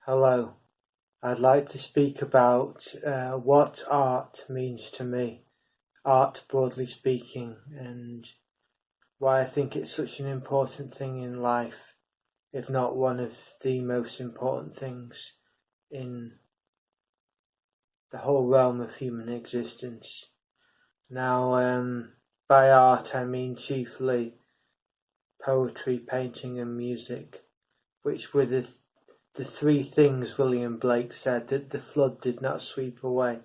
Hello, I'd like to speak about what art means to me, art broadly speaking, and why I think it's such an important thing in life, if not one of the most important things in the whole realm of human existence. Now, by art I mean chiefly poetry, painting and music, which were the three things William Blake said that the flood did not sweep away,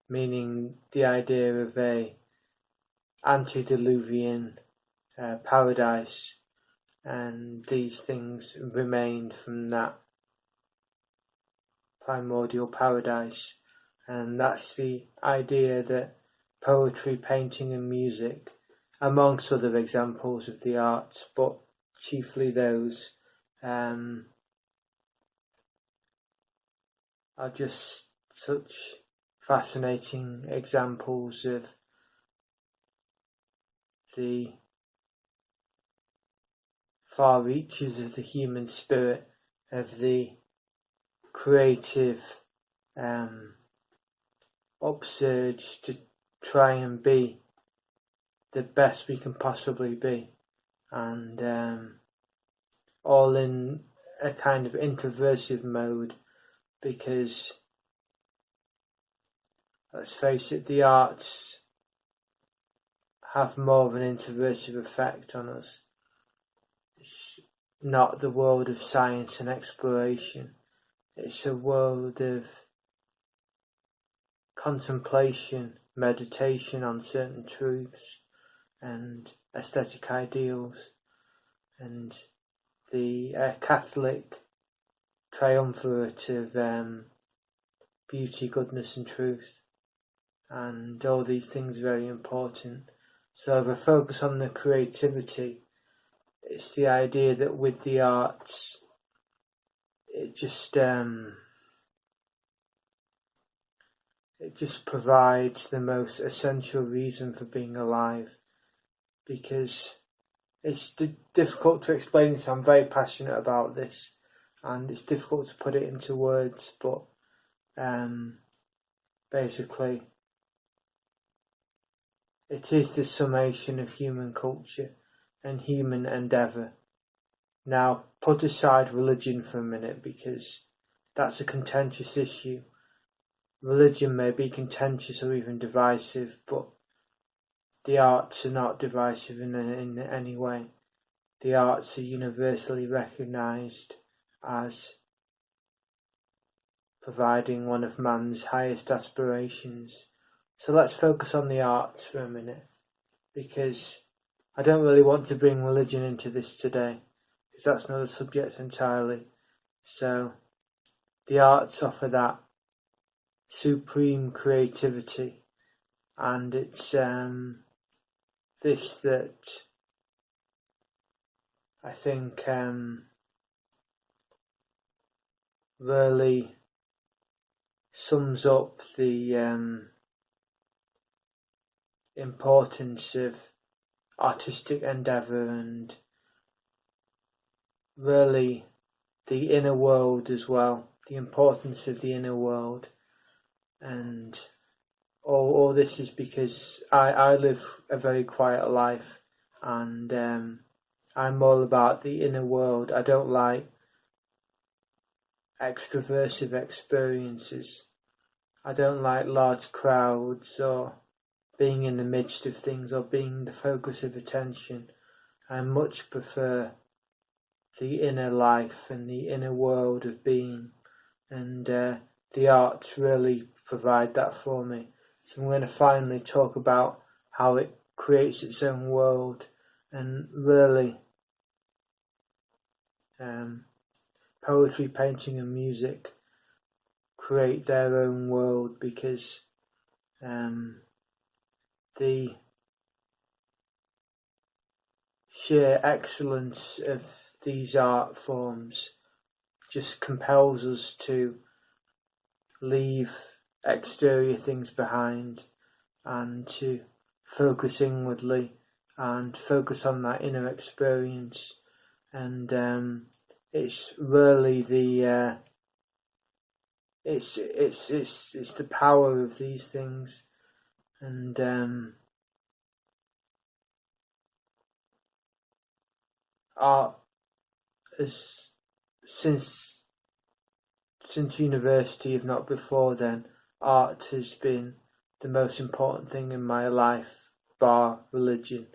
meaning the idea of a antediluvian paradise, and these things remained from that primordial paradise. And that's the idea that poetry, painting and music, amongst other examples of the arts, but chiefly those, are just such fascinating examples of the far reaches of the human spirit, of the creative upsurge to try and be the best we can possibly be, and all in a kind of introversive mode, because let's face it, the arts have more of an introversive effect on us. It's not the world of science and exploration. It's a world of contemplation, meditation on certain truths and aesthetic ideals, and the Catholic triumvirate of beauty, goodness and truth, and all these things are very important. So if I focus on the creativity, it's the idea that with the arts, it just provides the most essential reason for being alive, because it's difficult to explain this. I'm very passionate about this, and it's difficult to put it into words, but basically it is the summation of human culture and human endeavour. Now, put aside religion for a minute, because that's a contentious issue. Religion may be contentious or even divisive, but the arts are not divisive in any way. The arts are universally recognised as providing one of man's highest aspirations. So let's focus on the arts for a minute, because I don't really want to bring religion into this today, because that's not a subject entirely. So the arts offer that supreme creativity, and it's this that I think really sums up the importance of artistic endeavour, and really the inner world as well, the importance of the inner world. And all this is because I live a very quiet life, and I'm all about the inner world. I don't like extroversive experiences. I don't like large crowds or being in the midst of things or being the focus of attention. I much prefer the inner life and the inner world of being, and the arts really provide that for me. So I'm going to finally talk about how it creates its own world, and really poetry, painting and music create their own world, because the sheer excellence of these art forms just compels us to leave exterior things behind and to focus inwardly and focus on that inner experience. And it's really the it's the power of these things, and art has since university, if not before then, art has been the most important thing in my life, bar religion.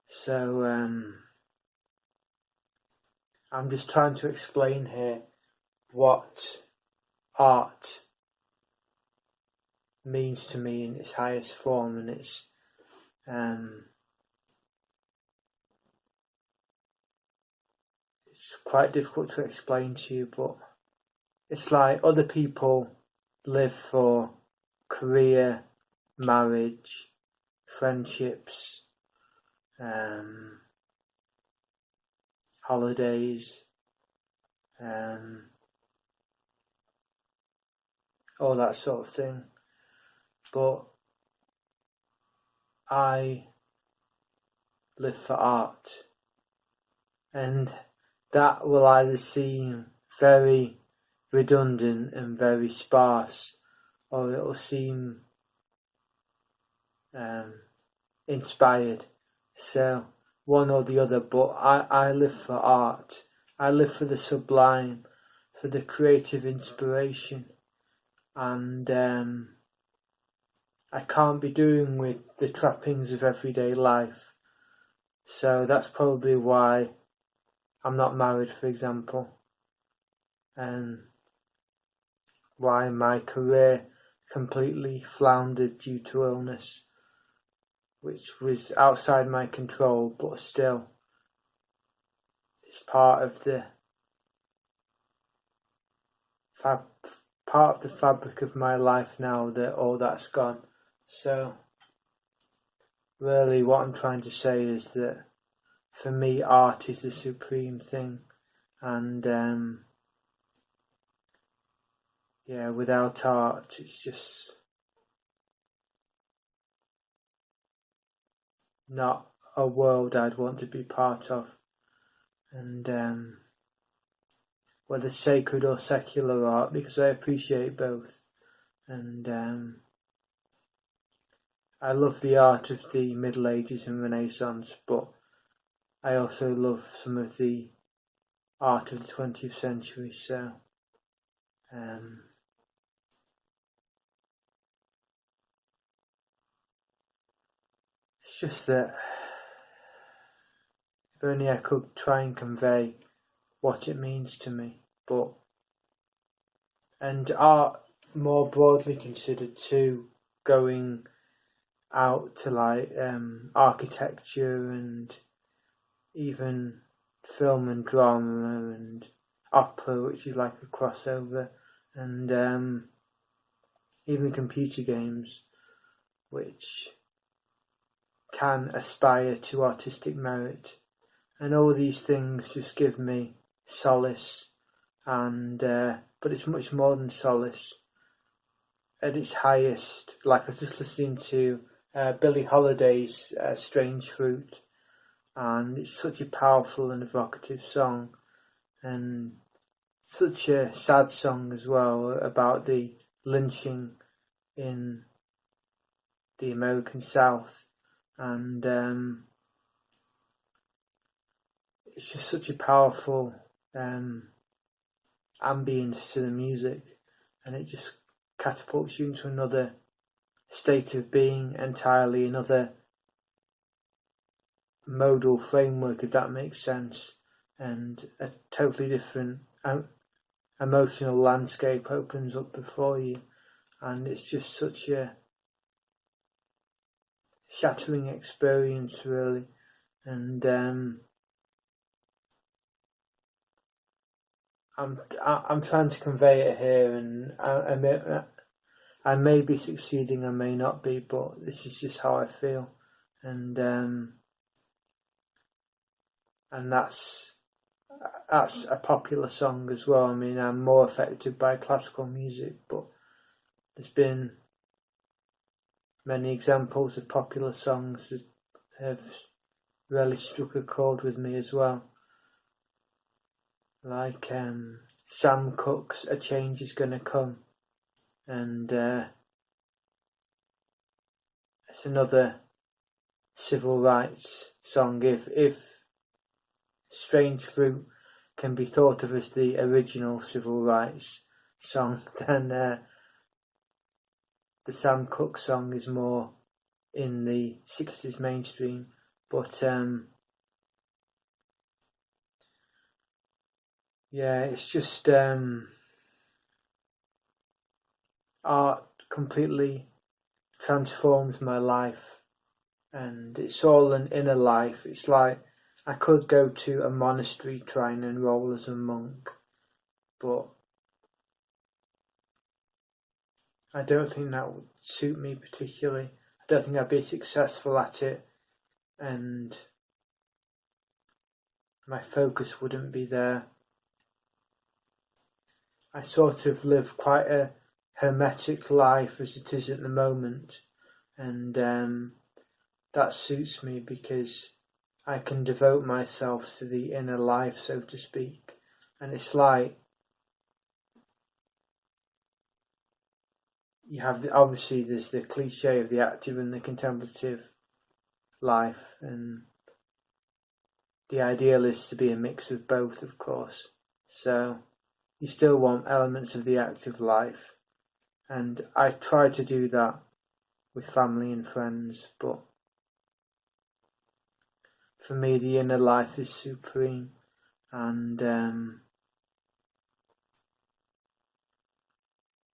So I'm just trying to explain here what art means to me in its highest form, and it's quite difficult to explain to you, but it's like other people live for career, marriage, friendships, holidays, all that sort of thing. But I live for art, and that will either seem very redundant and very sparse, or it'll seem inspired. So one or the other, but I live for art. I live for the sublime, for the creative inspiration, and I can't be doing with the trappings of everyday life. So that's probably why I'm not married, for example, and why my career completely floundered due to illness, which was outside my control, but still it's part of the fabric of my life now that all that's gone. So really what I'm trying to say is that for me art is the supreme thing, and without art it's just not a world I'd want to be part of. And whether sacred or secular art, because I appreciate both, and I love the art of the Middle Ages and Renaissance, but I also love some of the art of the 20th century. So it's just that if only I could try and convey what it means to me. And art more broadly considered too, going out to like architecture and even film and drama and opera, which is like a crossover, and even computer games, which can aspire to artistic merit. And all these things just give me solace, and but it's much more than solace. At its highest, like I was just listening to Billie Holiday's Strange Fruit, and it's such a powerful and evocative song, and such a sad song as well, about the lynching in the American South, and it's just such a powerful ambience to the music, and it just catapults you into another state of being entirely, another modal framework, if that makes sense, and a totally different emotional landscape opens up before you, and it's just such a shattering experience, really. And I'm trying to convey it here, and I may be succeeding, I may not be, but this is just how I feel, and that's a popular song as well. I mean, I'm more affected by classical music, but there's been many examples of popular songs that have really struck a chord with me as well. Like Sam Cooke's "A Change Is Gonna Come," and it's another civil rights song. If Strange Fruit can be thought of as the original civil rights song, then the Sam Cooke song is more in the 60s mainstream. But yeah, it's just art completely transforms my life, and it's all an inner life. It's like I could go to a monastery, try and enroll as a monk, but I don't think that would suit me particularly. I don't think I'd be successful at it, and my focus wouldn't be there. I sort of live quite a hermetic life as it is at the moment, and that suits me because I can devote myself to the inner life, so to speak. And it's like you have obviously there's the cliche of the active and the contemplative life, and the ideal is to be a mix of both, of course. So you still want elements of the active life, and I try to do that with family and friends, but for me the inner life is supreme, and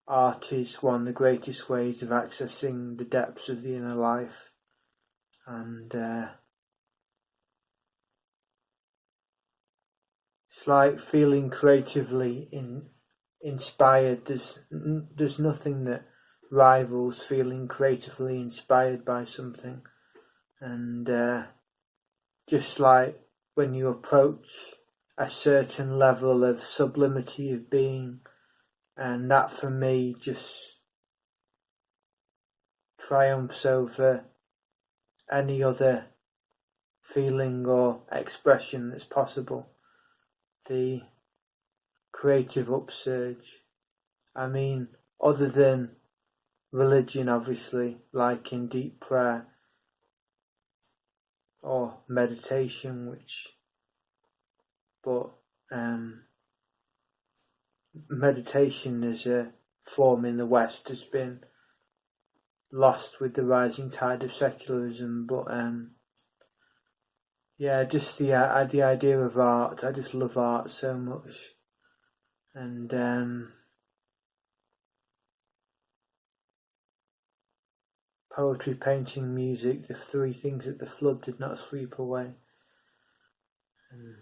art is one of the greatest ways of accessing the depths of the inner life, and it's like feeling creatively inspired. There's nothing that rivals feeling creatively inspired by something, and just like when you approach a certain level of sublimity of being, and that for me just triumphs over any other feeling or expression that's possible. The creative upsurge. I mean, other than religion, obviously, like in deep prayer or meditation, but meditation as a form in the West has been lost with the rising tide of secularism, but yeah, just the idea of art. I just love art so much, and poetry, painting, music, the three things that the flood did not sweep away. And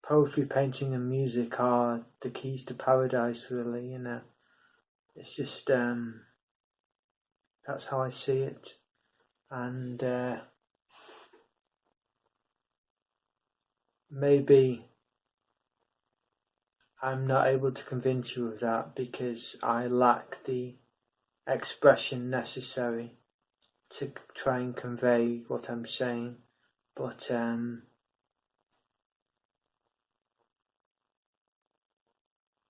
poetry, painting, and music are the keys to paradise, really. It's just that's how I see it, and maybe I'm not able to convince you of that because I lack the expression necessary to try and convey what I'm saying, but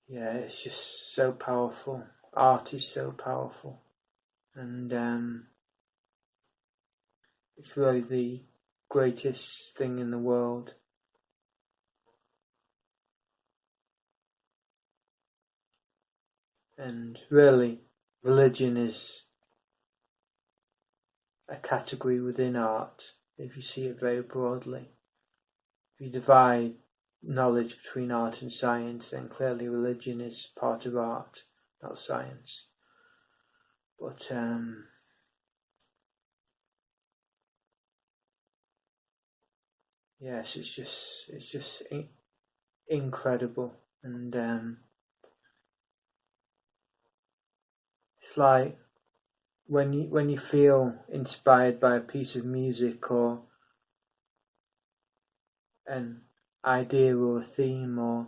yeah, it's just so powerful. Art is so powerful, and it's really the greatest thing in the world. And really, religion is a category within art, if you see it very broadly. If you divide knowledge between art and science, then clearly religion is part of art, not science. But yes, it's just incredible, and it's like when you feel inspired by a piece of music or an idea or a theme or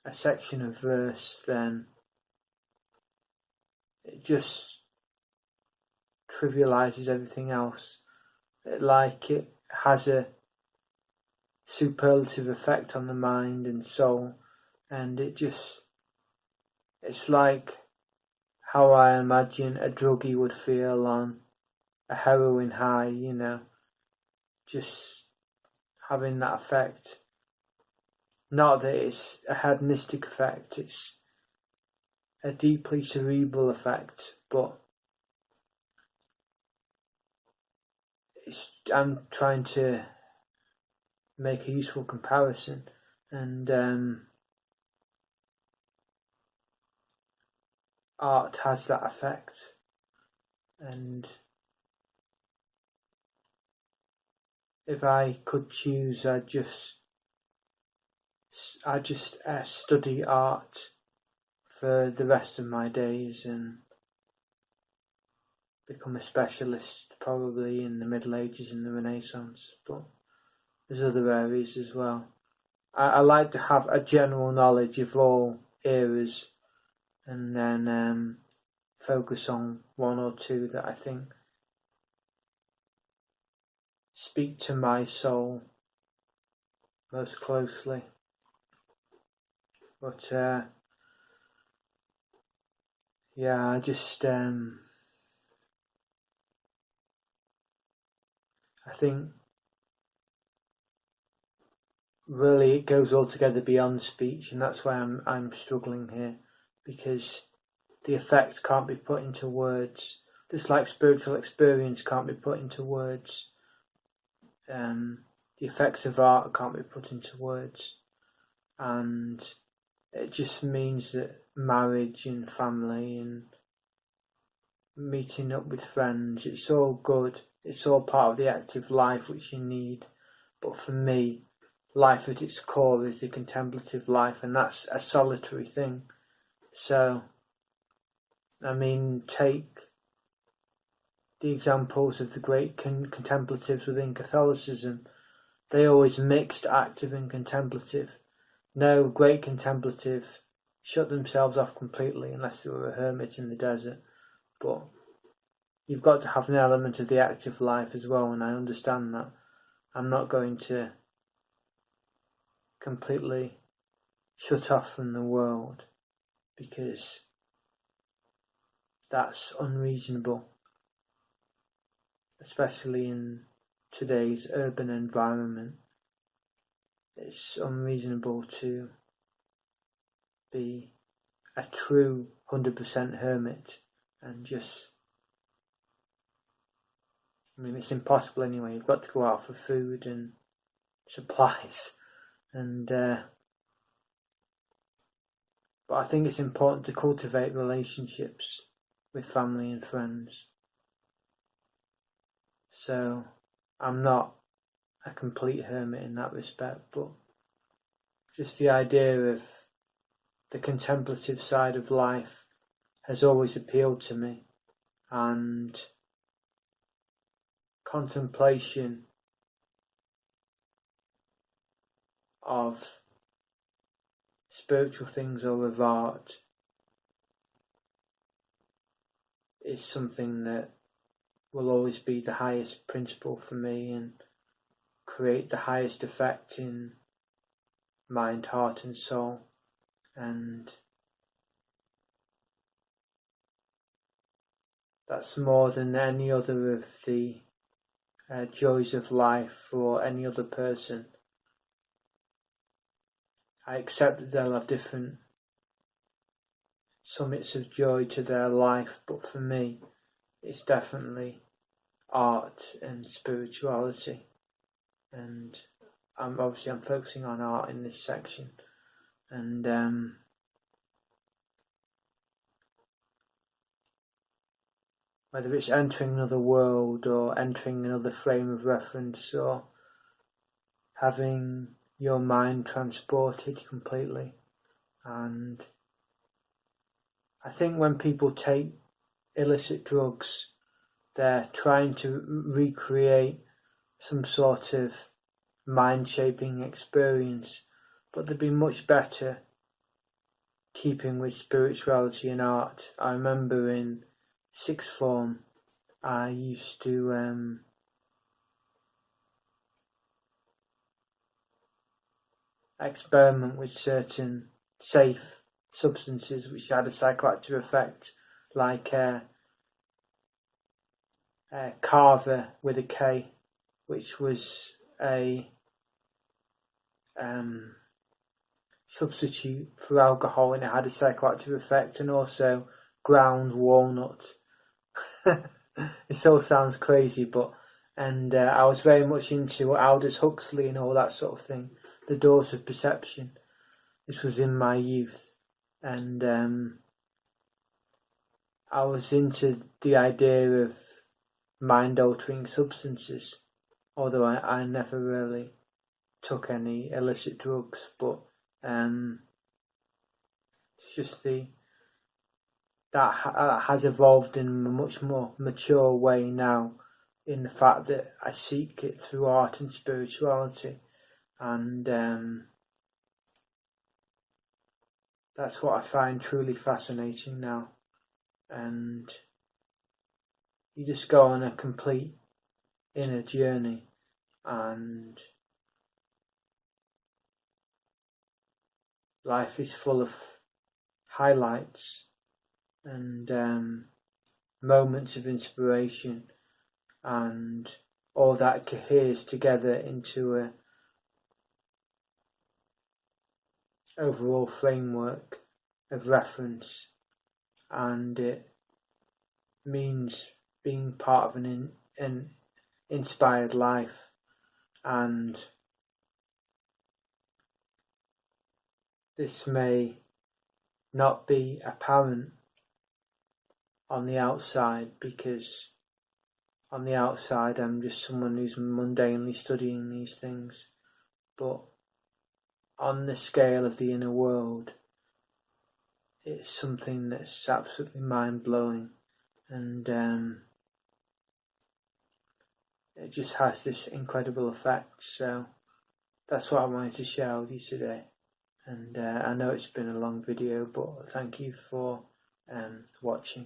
a section of verse, then it just trivializes everything else. Like it has a superlative effect on the mind and soul, and it's like how I imagine a druggie would feel on a heroin high, just having that effect. Not that it's a hedonistic effect, it's a deeply cerebral effect, but I'm trying to make a useful comparison, and art has that effect, and if I could choose, I'd just study art for the rest of my days and become a specialist probably in the Middle Ages and the Renaissance, but there's other areas as well. I like to have a general knowledge of all eras and then focus on one or two that I think speak to my soul most closely. But yeah, I think really it goes altogether beyond speech, and that's why I'm struggling here, because the effect can't be put into words, just like spiritual experience can't be put into words. The effects of art can't be put into words, and it just means that marriage and family and meeting up with friends, it's all good, it's all part of the active life which you need, but for me, life at its core is the contemplative life, and that's a solitary thing. So, I mean, take the examples of the great contemplatives within Catholicism. They always mixed active and contemplative. No great contemplative shut themselves off completely unless they were a hermit in the desert. But you've got to have an element of the active life as well, and I understand that. I'm not going to completely shut off from the world, because that's unreasonable, especially in today's urban environment. It's unreasonable to be a true 100% hermit and just, it's impossible anyway. You've got to go out for food and supplies, and but I think it's important to cultivate relationships with family and friends. So I'm not a complete hermit in that respect, but just the idea of the contemplative side of life has always appealed to me, and contemplation of spiritual things or of art is something that will always be the highest principle for me and create the highest effect in mind, heart and soul. And that's more than any other of the joys of life for any other person. I accept that they'll have different summits of joy to their life, but for me, it's definitely art and spirituality. And I'm focusing on art in this section, and whether it's entering another world or entering another frame of reference or having your mind transported completely. And I think when people take illicit drugs, they're trying to recreate some sort of mind-shaping experience, but they'd be much better keeping with spirituality and art. I remember in sixth form, I used to experiment with certain safe substances which had a psychoactive effect, like Carver with a K, which was a substitute for alcohol, and it had a psychoactive effect, and also ground walnut. It all sounds crazy, but I was very much into Aldous Huxley and all that sort of thing. The Doors of Perception. This was in my youth, and I was into the idea of mind-altering substances, although I never really took any illicit drugs, but it's just that has evolved in a much more mature way now, in the fact that I seek it through art and spirituality, and that's what I find truly fascinating now. And you just go on a complete inner journey, and life is full of highlights and moments of inspiration, and all that coheres together into a overall framework of reference, and it means being part of an inspired life. And this may not be apparent on the outside, because on the outside I'm just someone who's mundanely studying these things, but on the scale of the inner world, it's something that's absolutely mind-blowing, and it just has this incredible effect. So that's what I wanted to share with you today. And I know it's been a long video, but thank you for watching.